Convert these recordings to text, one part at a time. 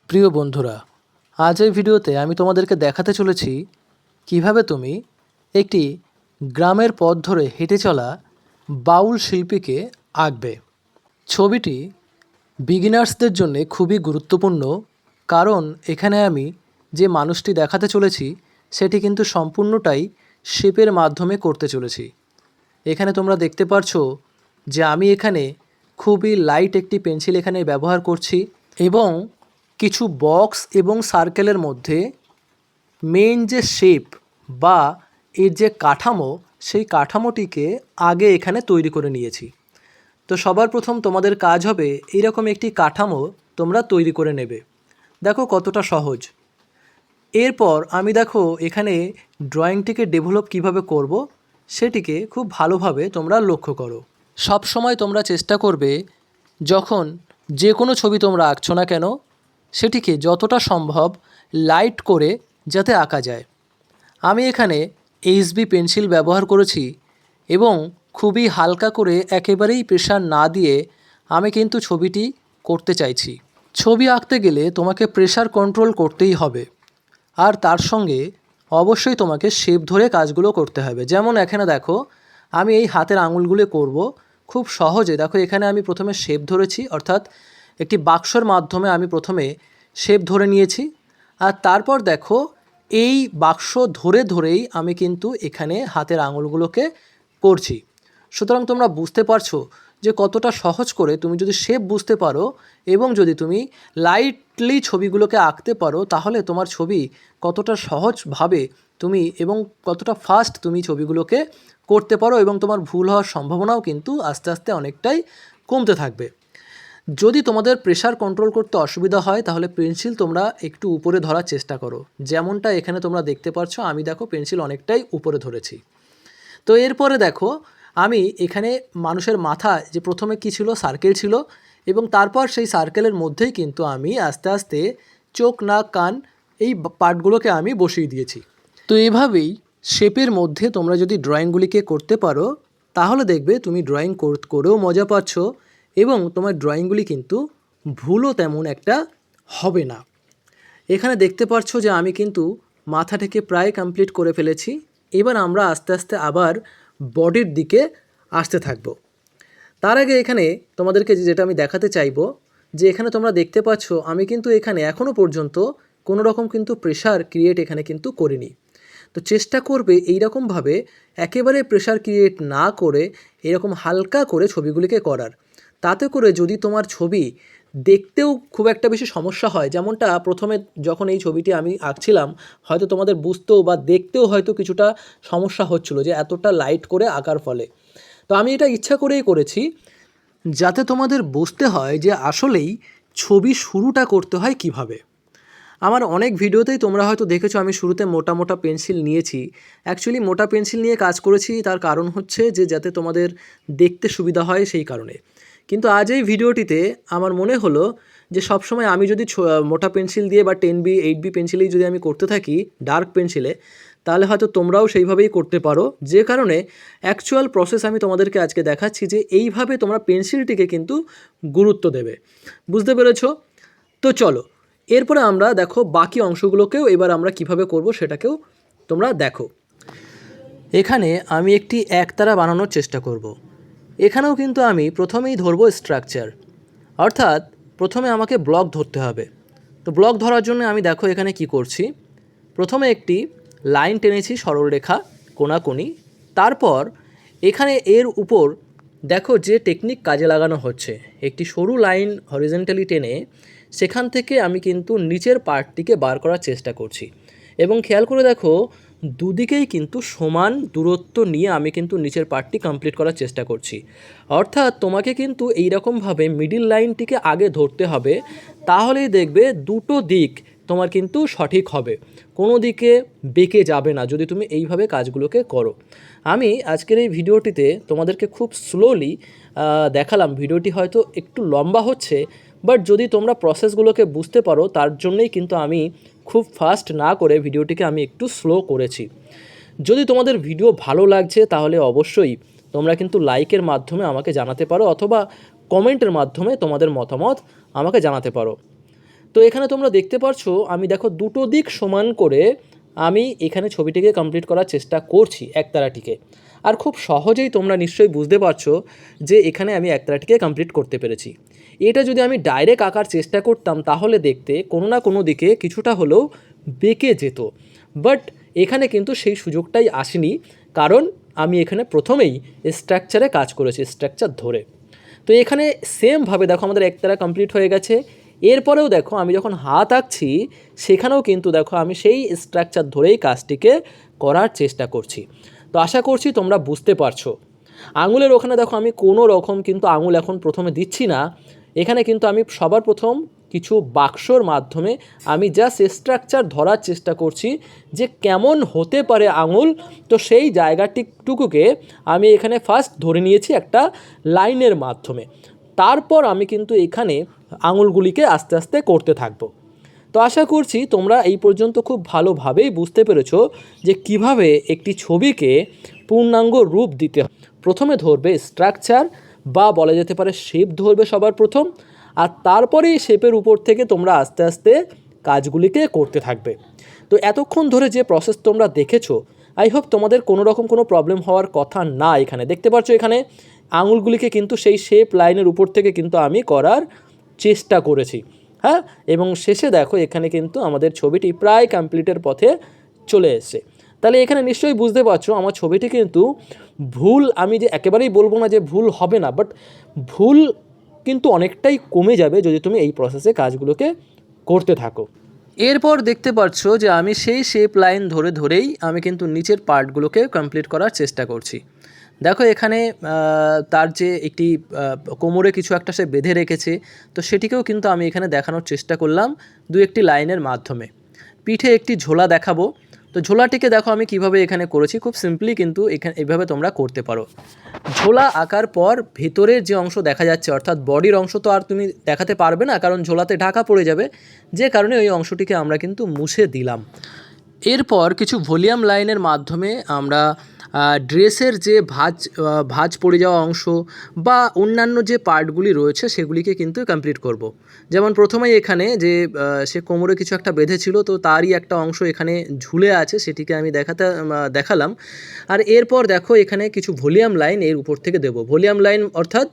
প্রিয় বন্ধুরা, আজ এই ভিডিওতে আমি তোমাদেরকে দেখাতে চলেছি কিভাবে তুমি একটি গ্রামের পথ ধরে হেঁটে চলা বাউল শিল্পীকে আঁকবে। ছবিটি বিগিনার্সদের জন্য খুবই গুরুত্বপূর্ণ, কারণ এখানে আমি যে মানুষটি দেখাতে চলেছি সেটি কিন্তু সম্পূর্ণটাই শেপের মাধ্যমে করতে চলেছি। এখানে তোমরা দেখতে পারছো যে আমি এখানে খুবই লাইট একটি পেন্সিল এখানে ব্যবহার করছি এবং কিছু বক্স এবং সার্কেলের মধ্যে মেইন যে শেপ বা এর যে কাঠামো, সেই কাঠামোটিকে আগে এখানে তৈরি করে নিয়েছি। তো সবার প্রথম তোমাদের কাজ হবে এইরকম একটি কাঠামো তোমরা তৈরি করে নেবে। দেখো কতটা সহজ। এরপর আমি দেখো এখানে ড্রয়িংটিকে ডেভেলপ কিভাবে করব সেটিকে খুব ভালোভাবে তোমরা লক্ষ্য করো। সব সময় তোমরা চেষ্টা করবে যখন যে কোনো ছবি তোমরা আঁকছো না কেন সেটিকে যতটা সম্ভব লাইট করে যাতে আঁকা যায়। আমি এখানে এইচবি পেন্সিল ব্যবহার করেছি এবং খুবই হালকা করে একেবারেই প্রেশার না দিয়ে আমি কিন্তু ছবিটি করতে চাইছি। ছবি আঁকতে গেলে তোমাকে প্রেশার কন্ট্রোল করতেই হবে, আর তার সঙ্গে অবশ্যই তোমাকে শেপ ধরে কাজগুলো করতে হবে। যেমন এখানে দেখো আমি এই হাতের আঙুলগুলো করব খুব সহজে। দেখো এখানে আমি প্রথমে শেপ ধরেছি, অর্থাৎ একটি বাক্সর মাধ্যমে আমি প্রথমে শেপ ধরে নিয়েছি, আর তারপর দেখো এই বাক্স ধরে ধরেই আমি কিন্তু এখানে হাতের আঙুলগুলোকে করছি। সুতরাং তোমরা বুঝতে পারছো যে কতটা সহজ করে তুমি যদি শেপ বুঝতে পারো এবং যদি তুমি লাইটলি ছবিগুলোকে আঁকতে পারো, তাহলে তোমার ছবি কতটা সহজভাবে তুমি এবং কতটা ফাস্ট তুমি ছবিগুলোকে করতে পারো এবং তোমার ভুল হওয়ার সম্ভাবনাও কিন্তু আস্তে আস্তে অনেকটাই কমতে থাকবে। যদি তোমাদের প্রেশার কন্ট্রোল করতে অসুবিধা হয় তাহলে পেন্সিল তোমরা একটু উপরে ধরার চেষ্টা করো, যেমনটা এখানে তোমরা দেখতে পাচ্ছ আমি দেখো পেন্সিল অনেকটাই উপরে ধরেছি। তো এরপরে দেখো আমি এখানে মানুষের মাথা যে প্রথমে কী ছিল, সার্কেল ছিল, এবং তারপর সেই সার্কেলের মধ্যেই কিন্তু আমি আস্তে আস্তে চোখ, নাক, কান এই পার্টগুলোকে আমি বসিয়ে দিয়েছি। তো এভাবেই শেপের মধ্যে তোমরা যদি ড্রয়িংগুলিকে করতে পারো তাহলে দেখবে তুমি ড্রয়িং করেও মজা পাচ্ছ এবং তোমার ড্রয়িংগুলি কিন্তু ভুলও তেমন একটা হবে না। এখানে দেখতে পাচ্ছ যে আমি কিন্তু মাথাটাকে প্রায় কমপ্লিট করে ফেলেছি। এবার আমরা আস্তে আস্তে আবার বডির দিকে আসতে থাকব। তার আগে এখানে তোমাদেরকে যেটা আমি দেখাতে চাইবো যে এখানে তোমরা দেখতে পাচ্ছ আমি কিন্তু এখানে এখনও পর্যন্ত কোনো রকম কিন্তু প্রেশার ক্রিয়েট এখানে কিন্তু করিনি। তো চেষ্টা করবে এইরকমভাবে একেবারে প্রেশার ক্রিয়েট না করে এরকম হালকা করে ছবিগুলিকে করার। তাতে করে যদি তোমার ছবি দেখতেও খুব একটা বেশি সমস্যা হয়, যেমনটা প্রথমে যখন এই ছবিটি আমি আঁকছিলাম হয়তো তোমাদের বুঝতেও বা দেখতেও হয়তো কিছুটা সমস্যা হচ্ছিলো যে এতটা লাইট করে আঁকার ফলে। তো আমি এটা ইচ্ছা করেই করেছি যাতে তোমাদের বুঝতে হয় যে আসলেই ছবি শুরুটা করতে হয় কিভাবে। আমার অনেক ভিডিওতেই তোমরা হয়তো দেখেছো আমি শুরুতে মোটা মোটা পেন্সিল নিয়েছি। অ্যাকচুয়ালি মোটা পেন্সিল নিয়ে কাজ করেছি, তার কারণ হচ্ছে যে যাতে তোমাদের দেখতে সুবিধা হয় সেই কারণে। কিন্তু আজ এই ভিডিওটিতে আমার মনে হলো যে সবসময় আমি যদি মোটা পেন্সিল দিয়ে বা 10B 8B পেন্সিলেই যদি আমি করতে থাকি ডার্ক পেন্সিলে, তাহলে হয়তো তোমরাও সেইভাবেই করতে পারো। যে কারণে অ্যাকচুয়াল প্রসেস আমি তোমাদেরকে আজকে দেখাচ্ছি যে এইভাবে তোমরা পেন্সিলটিকে কিন্তু গুরুত্ব দেবে। বুঝতে পেরেছো? তো চলো এরপরে আমরা দেখো বাকি অংশগুলোকেও এবার আমরা কিভাবে করব সেটাকেও তোমরা দেখো। এখানে আমি একটি একতারা বানানোর চেষ্টা করব। এখানেও কিন্তু আমি প্রথমেই ধরবো স্ট্রাকচার, অর্থাৎ প্রথমে আমাকে ব্লক ধরতে হবে। তো ব্লক ধরার জন্য আমি দেখো এখানে কি করছি, প্রথমে একটি লাইন টেনেছি সরলরেখা কোণাকুণি, তারপর এখানে এর উপর দেখো যে টেকনিক কাজে লাগানো হচ্ছে, একটি সরু লাইন হরিজন্টালি টেনে সেখান থেকে আমি কিন্তু নিচের পার্টটিকে বার করার চেষ্টা করছি এবং খেয়াল করে দেখো দুদিকেই কিন্তু সমান দূরত্ব নিয়ে আমি কিন্তু নিচের পার্টটি কমপ্লিট করার চেষ্টা করছি। অর্থাৎ তোমাকে কিন্তু এইরকমভাবে মিডিল লাইনটিকে আগে ধরতে হবে, তাহলেই দেখবে দুটো দিক তোমার কিন্তু সঠিক হবে, কোনো দিকে বেঁকে যাবে না যদি তুমি এইভাবে কাজগুলোকে করো। আমি আজকের এই ভিডিওটিতে তোমাদেরকে খুব স্লোলি দেখালাম, ভিডিওটি হয়তো একটু লম্বা হচ্ছে, বাট যদি তোমরা প্রসেসগুলোকে বুঝতে পারো তার জন্যই কিন্তু আমি খুব ফাস্ট না করে ভিডিওটিকে আমি একটু স্লো করেছি। যদি তোমাদের ভিডিও ভালো লাগছে তাহলে অবশ্যই তোমরা কিন্তু লাইকের মাধ্যমে আমাকে জানাতে পারো অথবা কমেন্টের মাধ্যমে তোমাদের মতামত আমাকে জানাতে পারো। তো এখানে তোমরা দেখতে পারছো আমি দেখো দুটো দিক সমান করে আমি এখানে ছবিটিকে কমপ্লিট করার চেষ্টা করছি একতারাটিকে। আর খুব সহজেই তোমরা নিশ্চয়ই বুঝতে পারছো যে এখানে আমি একতারাটিকে কমপ্লিট করতে পেরেছি। এটা যদি আমি ডাইরেক্ট আঁকার চেষ্টা করতাম তাহলে দেখতে কোনো না কোনো দিকে কিছুটা হলেও বেঁকে যেত, বাট এখানে কিন্তু সেই সুযোগটাই আসেনি, কারণ আমি এখানে প্রথমেই স্ট্রাকচারে কাজ করেছি, স্ট্রাকচার ধরে। তো এখানে সেমভাবে দেখো আমাদের একতারা কমপ্লিট হয়ে গেছে। এরপরেও দেখো আমি যখন হাত আঁকছি সেখানেও কিন্তু দেখো আমি সেই স্ট্রাকচার ধরেই কাজটিকে করার চেষ্টা করছি। তো আশা করছি তোমরা বুঝতে পারছো। আঙুলের ওখানে দেখো আমি কোনো রকম কিন্তু আঙুল এখন প্রথমে দিচ্ছি না। এখানে কিন্তু আমি সবার প্রথম কিছু বাক্সর মাধ্যমে আমি জাস্ট স্ট্রাকচার ধরার চেষ্টা করছি যে কেমন হতে পারে আঙুল। তো সেই জায়গাটিটুকুকে আমি এখানে ফার্স্ট ধরে নিয়েছি একটা লাইনের মাধ্যমে। তারপর আমি কিন্তু এখানে আঙুলগুলিকে আস্তে আস্তে করতে থাকবো। তো আশা করছি তোমরা এই পর্যন্ত খুব ভালোভাবেই বুঝতে পেরেছো যে কিভাবে একটি ছবিকে পূর্ণাঙ্গ রূপ দিতে হয়। প্রথমে ধরবে স্ট্রাকচার বা বলা যেতে পারে শেপ ধরবে সবার প্রথম, আর তারপরেই শেপের উপর থেকে তোমরা আস্তে আস্তে কাজগুলিকে করতে থাকবে। তো এতক্ষণ ধরে যে প্রসেস তোমরা দেখেছো, আই হোপ তোমাদের কোনো রকম কোনো প্রবলেম হওয়ার কথা না। এখানে দেখতে পাচ্ছ এখানে আঙুলগুলিকে কিন্তু সেই শেপ লাইনের উপর থেকে কিন্তু আমি করার চেষ্টা করেছি, হ্যাঁ। এবং শেষে দেখো এখানে কিন্তু আমাদের ছবিটি প্রায় কমপ্লিটের পথে চলে এসেছে। তাহলে এখানে নিশ্চয়ই বুঝতে পারছো আমার ছবিটি কিন্তু ভুল, আমি যে একেবারেই বলবো না যে ভুল হবে না, বাট ভুল কিন্তু অনেকটাই কমে যাবে যদি তুমি এই প্রসেসে কাজগুলোকে করতে থাকো। এরপর দেখতে পাচ্ছ যে আমি সেই শেপ লাইন ধরে ধরেই আমি কিন্তু নিচের পার্টগুলোকে কমপ্লিট করার চেষ্টা করছি। দেখো এখানে তার যে একটি কোমরে কিছু একটা সে বেঁধে রেখেছে, তো সেটিকেও কিন্তু আমি এখানে দেখানোর চেষ্টা করলাম দু একটি লাইনের মাধ্যমে। পিঠে একটি ঝোলা দেখাবো, তো ঝোলাটিকে দেখো আমি কিভাবে এখানে করেছি, খুব সিম্পলি কিন্তু এখানে এইভাবে তোমরা করতে পারো। ঝোলা আঁকার পর ভেতরের যে অংশ দেখা যাচ্ছে অর্থাৎ বডির অংশ তো আর তুমি দেখাতে পারবে না, কারণ ঝোলাতে ঢাকা পড়ে যাবে, যে কারণে ওই অংশটিকে আমরা কিন্তু মুছে দিলাম। এরপর কিছু ভলিউম লাইনের মাধ্যমে আমরা ড্রেসের যে ভাঁজ পড়ে যাওয়া অংশ বা অন্যান্য যে পার্টগুলি রয়েছে সেগুলিকে কিন্তু কমপ্লিট করব। যেমন প্রথমেই এখানে যে সে কোমরে কিছু একটা বেঁধেছিল, তো তারই একটা অংশ এখানে ঝুলে আছে, সেটিকে আমি দেখালাম। আর এরপর দেখো এখানে কিছু ভলিউম লাইন এর উপর থেকে দেব। ভলিউম লাইন অর্থাৎ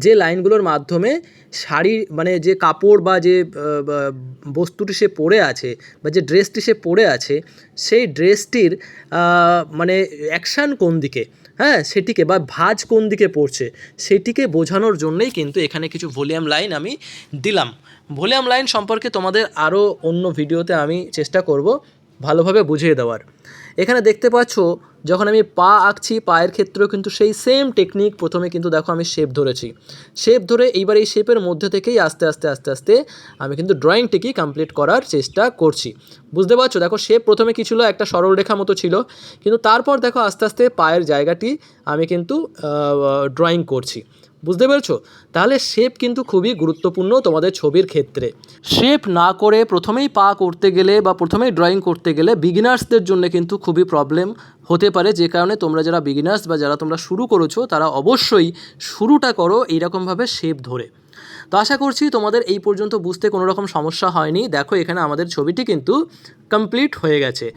যে লাইনগুলোর মাধ্যমে শাড়ি মানে যে কাপড় বা যে বস্তুটি সে পরে আছে বা যে ড্রেসটি সে পরে আছে সেই ড্রেসটির মানে অ্যাকশান কোন দিকে, হ্যাঁ, সেটিকে বা ভাঁজ কোন দিকে পড়ছে সেটিকে বোঝানোর জন্যই কিন্তু এখানে কিছু ভলিউম লাইন আমি দিলাম। ভলিউম লাইন সম্পর্কে তোমাদের আরও অন্য ভিডিওতে আমি চেষ্টা করব ভালোভাবে বুঝিয়ে দেওয়ার। এখানে দেখতে পাচ্ছ যখন আমি পা আঁকছি, পায়ের ক্ষেত্রেও কিন্তু সেই সেম টেকনিক। প্রথমে কিন্তু দেখো আমি শেপ ধরেছি, শেপ ধরে এইবার এই শেপের মধ্যে থেকেই আস্তে আস্তে আস্তে আস্তে আমি কিন্তু ড্রয়িংটিকে কমপ্লিট করার চেষ্টা করছি। বুঝতে পারছো, দেখো শেপ প্রথমে কী ছিল, একটা সরল রেখা মতো ছিল, কিন্তু তারপর দেখো আস্তে আস্তে পায়ের জায়গাটি আমি কিন্তু ড্রয়িং করছি। বুঝতে পেরেছো? তাহলে শেপ কিন্তু খুবই গুরুত্বপূর্ণ তোমাদের ছবির ক্ষেত্রে। শেপ না করে প্রথমেই পা করতে গেলে বা প্রথমেই ড্রয়িং করতে গেলে বিগিনার্সদের জন্য কিন্তু খুবই প্রবলেম হতে পারে, যে কারণে তোমরা যারা বিগিনার্স বা যারা তোমরা শুরু করেছো তারা অবশ্যই শুরুটা করো এইরকমভাবে শেপ ধরে। তো আশা করছি তোমাদের এই পর্যন্ত বুঝতে কোনো রকম সমস্যা হয়নি। দেখো এখানে আমাদের ছবিটি কিন্তু কমপ্লিট হয়ে গেছে।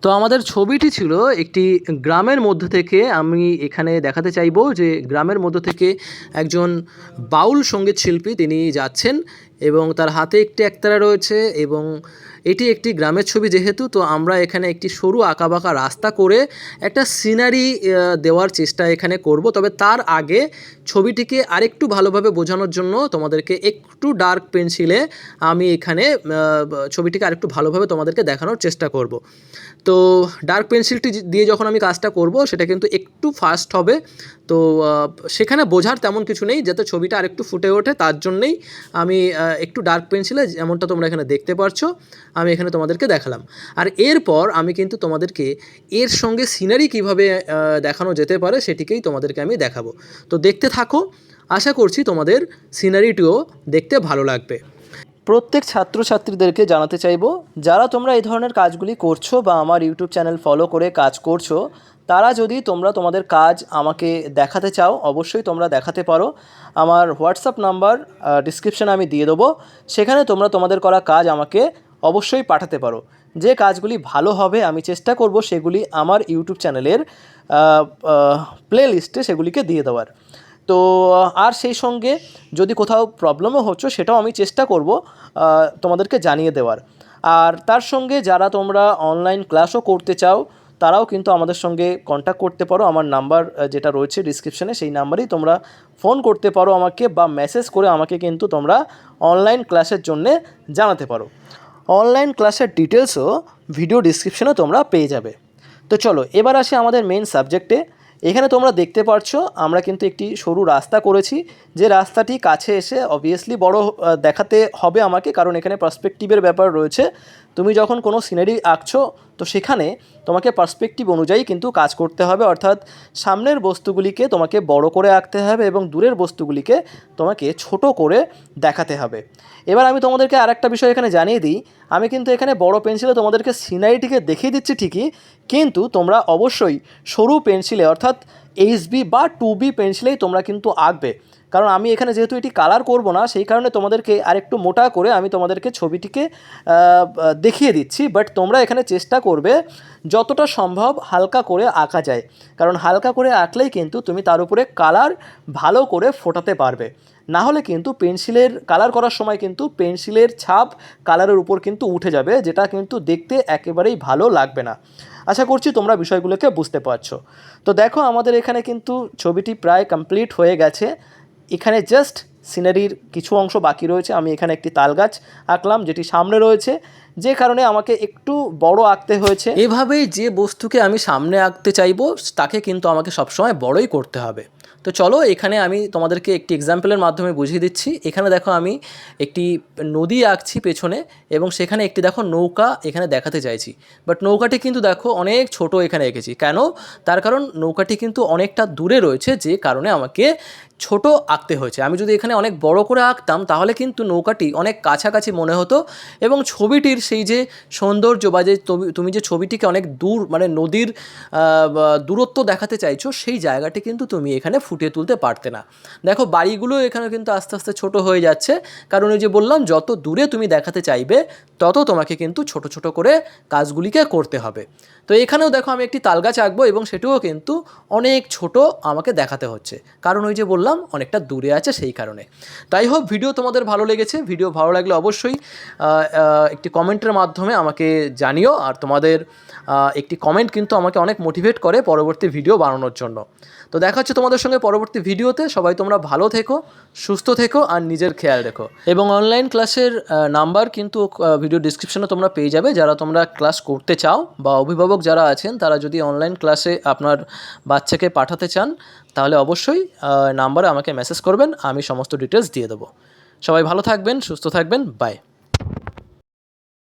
তো আমাদের ছবিটি ছিল একটি গ্রামের মধ্যে থেকে। আমি এখানে দেখাতে চাইবো যে গ্রামের মধ্য থেকে একজন বাউল সঙ্গীত শিল্পী তিনি যাচ্ছেন এবং তার হাতে একটি একতারা রয়েছে, এবং এটি একটি গ্রামের ছবি যেহেতু, তো আমরা এখানে একটি সরু আঁকাবাঁকা রাস্তা করে একটা সিনারি দেওয়ার চেষ্টা এখানে করব। তবে তার আগে ছবিটিকে আরেকটু ভালোভাবে বোঝানোর জন্য তোমাদেরকে একটু ডার্ক পেন্সিলে আমি এখানে ছবিটিকে আরেকটু ভালোভাবে তোমাদেরকে দেখানোর চেষ্টা করব। তো ডার্ক পেন্সিলটি দিয়ে যখন আমি কাজটা করব সেটা কিন্তু একটু ফাস্ট হবে, তো সেখানে বোঝার তেমন কিছু নেই, যাতে ছবিটা আরেকটু ফুটে ওঠে তার জন্যেই আমি একটু ডার্ক পেন্সিলে যেমনটা তোমরা এখানে দেখতে পারছো আমি এখানে তোমাদেরকে দেখালাম। আর এরপর আমি কিন্তু তোমাদেরকে এর সঙ্গে সিনারি কীভাবে দেখানো যেতে পারে সেটিকেই তোমাদেরকে আমি দেখাবো। তো দেখতে থাকো, আশা করছি তোমাদের সিনারিটিও দেখতে ভালো লাগবে। প্রত্যেক ছাত্রছাত্রীদেরকে জানাতে চাইবো, যারা তোমরা এই ধরনের কাজগুলি করছো বা আমার ইউটিউব চ্যানেল ফলো করে কাজ করছো, তারা যদি তোমরা তোমাদের কাজ আমাকে দেখাতে চাও, অবশ্যই তোমরা দেখাতে পারো। আমার হোয়াটসঅ্যাপ নাম্বার ডিসক্রিপশানে আমি দিয়ে দেবো, সেখানে তোমরা তোমাদের করা কাজ আমাকে অবশ্যই পাঠাতে পারো। যে কাজগুলি ভালো হবে আমি চেষ্টা করব সেগুলি আমার ইউটিউব চ্যানেলের প্লে লিস্টে সেগুলিকে দিয়ে দেওয়ার। তো আর সেই সঙ্গে যদি কোথাও প্রবলেমও হচ্ছে সেটাও আমি চেষ্টা করব তোমাদেরকে জানিয়ে দেওয়ার। আর তার সঙ্গে যারা তোমরা অনলাইন ক্লাসও করতে চাও, তারাও কিন্তু আমাদের সঙ্গে কন্ট্যাক্ট করতে পারো। আমার নাম্বার যেটা রয়েছে ডিসক্রিপশানে, সেই নাম্বারেই তোমরা ফোন করতে পারো আমাকে, বা মেসেজ করে আমাকে কিন্তু তোমরা অনলাইন ক্লাসের জন্যে জানাতে পারো। অনলাইন ক্লাসের ডিটেলসও ভিডিও ডিসক্রিপশানে তোমরা পেয়ে যাবে। তো চলো এবার আসি আমাদের মেন সাবজেক্টে। এখানে তোমরা দেখতে পাচ্ছো আমরা কিন্তু একটি সরু রাস্তা করেছি, যে রাস্তাটি কাছে এসে অবভিয়াসলি বড় দেখাতে হবে আমাকে, কারণ এখানে পার্সপেক্টিভের ব্যাপার রয়েছে। তুমি যখন কোনো সিনারি আঁকছো তো সেখানে তোমাকে পার্সপেক্টিভ অনুযায়ী কিন্তু কাজ করতে হবে, অর্থাৎ সামনের বস্তুগুলিকে তোমাকে বড় করে আঁকতে হবে এবং দূরের বস্তুগুলিকে তোমাকে ছোট করে দেখাতে হবে। এবার আমি তোমাদেরকে আরেকটা বিষয় এখানে জানিয়ে দিই, আমি কিন্তু এখানে বড় পেন্সিলে তোমাদেরকে সিনারিটিকে দেখিয়ে দিচ্ছি ঠিকই, কিন্তু তোমরা অবশ্যই সরু পেন্সিলে অর্থাৎ HB বা 2B পেন্সিলেই তোমরা কিন্তু আঁকবে। কারণ আমি এখানে যেহেতু এটি কালার করব না, সেই কারণে তোমাদেরকে আরেকটু মোটা করে আমি তোমাদেরকে ছবিটিকে দেখিয়ে দিচ্ছি। বাট তোমরা এখানে চেষ্টা করবে যতটা সম্ভব হালকা করে আঁকা যায়, কারণ হালকা করে আঁকলেই কিন্তু তুমি তার উপরে কালার ভালো করে ফোটাতে পারবে। না হলে কিন্তু পেন্সিলের কালার করার সময় কিন্তু পেন্সিলের ছাপ কালারের উপর কিন্তু উঠে যাবে, যেটা কিন্তু দেখতে একেবারেই ভালো লাগবে না। আশা করছি তোমরা বিষয়গুলোকে বুঝতে পারছো। তো দেখো আমাদের এখানে কিন্তু ছবিটি প্রায় কমপ্লিট হয়ে গেছে। এখানে জাস্ট সিনারির কিছু অংশ বাকি রয়েছে। আমি এখানে একটি তাল গাছ আঁকলাম যেটি সামনে রয়েছে, যে কারণে আমাকে একটু বড় আঁকতে হয়েছে। এভাবেই যে বস্তুকে আমি সামনে আঁকতে চাইবো তাকে কিন্তু আমাকে সবসময় বড়ই করতে হবে। তো চলো এখানে আমি তোমাদেরকে একটি এক্সাম্পলের মাধ্যমে বুঝিয়ে দিচ্ছি। এখানে দেখো আমি একটি নদী আঁকছি পেছনে, এবং সেখানে একটি দেখো নৌকা এখানে দেখাতে চাইছি। বাট নৌকাটি কিন্তু দেখো অনেক ছোট এখানে এঁকেছি। কেন? তার কারণ নৌকাটি কিন্তু অনেকটা দূরে রয়েছে, যে কারণে আমাকে ছোট আঁকতে হয়েছে। আমি যদি এখানে অনেক বড় করে আঁকতাম তাহলে কিন্তু নৌকাটি অনেক কাছাকাছি মনে হতো, এবং ছবিটির সেই যে সৌন্দর্য বা যে তুমি যে ছবিটিকে অনেক দূর মানে নদীর দূরত্ব দেখাতে চাইছো, সেই জায়গাটি কিন্তু তুমি এখানে ফুটিয়ে তুলতে পারতে না। দেখো বাড়িগুলো এখানে কিন্তু আস্তে আস্তে ছোট হয়ে যাচ্ছে, কারণ এই যে বললাম যত দূরে তুমি দেখাতে চাইবে তত তোমাকে কিন্তু ছোট ছোট করে কাজগুলিকে করতে হবে। তো এখানেও দেখো আমি একটি তাল গাছ আঁকবো, এবং সেটিও কিন্তু অনেক ছোট আমাকে দেখাতে হচ্ছে, কারণ ওই যে বললাম অনেকটা দূরে আছে সেই কারণে। তাই হোক ভিডিও তোমাদের ভালো লেগেছে। ভিডিও ভালো লাগলে অবশ্যই একটি কমেন্টের মাধ্যমে আমাকে জানিও। আর তোমাদের একটি কমেন্ট কিন্তু আমাকে অনেক মোটিভেট করে পরবর্তী ভিডিও বানানোর জন্য। তো দেখা হচ্ছে তোমাদের সঙ্গে পরবর্তী ভিডিওতে। সবাই তোমরা ভালো থেকো, সুস্থ থেকো, আর নিজের খেয়াল রেখো। এবং অনলাইন ক্লাসের নাম্বার কিন্তু ভিডিও ডিসক্রিপশনে তোমরা পেয়ে যাবে। যারা তোমরা ক্লাস করতে চাও বা অভিভাবক যারা আছেন তারা যদি অনলাইন ক্লাসে আপনার বাচ্চাকে পাঠাতে চান, তাহলে অবশ্যই নাম্বারে আমাকে মেসেজ করবেন, আমি সমস্ত ডিটেলস দিয়ে দেবো। সবাই ভালো থাকবেন, সুস্থ থাকবেন, বাই।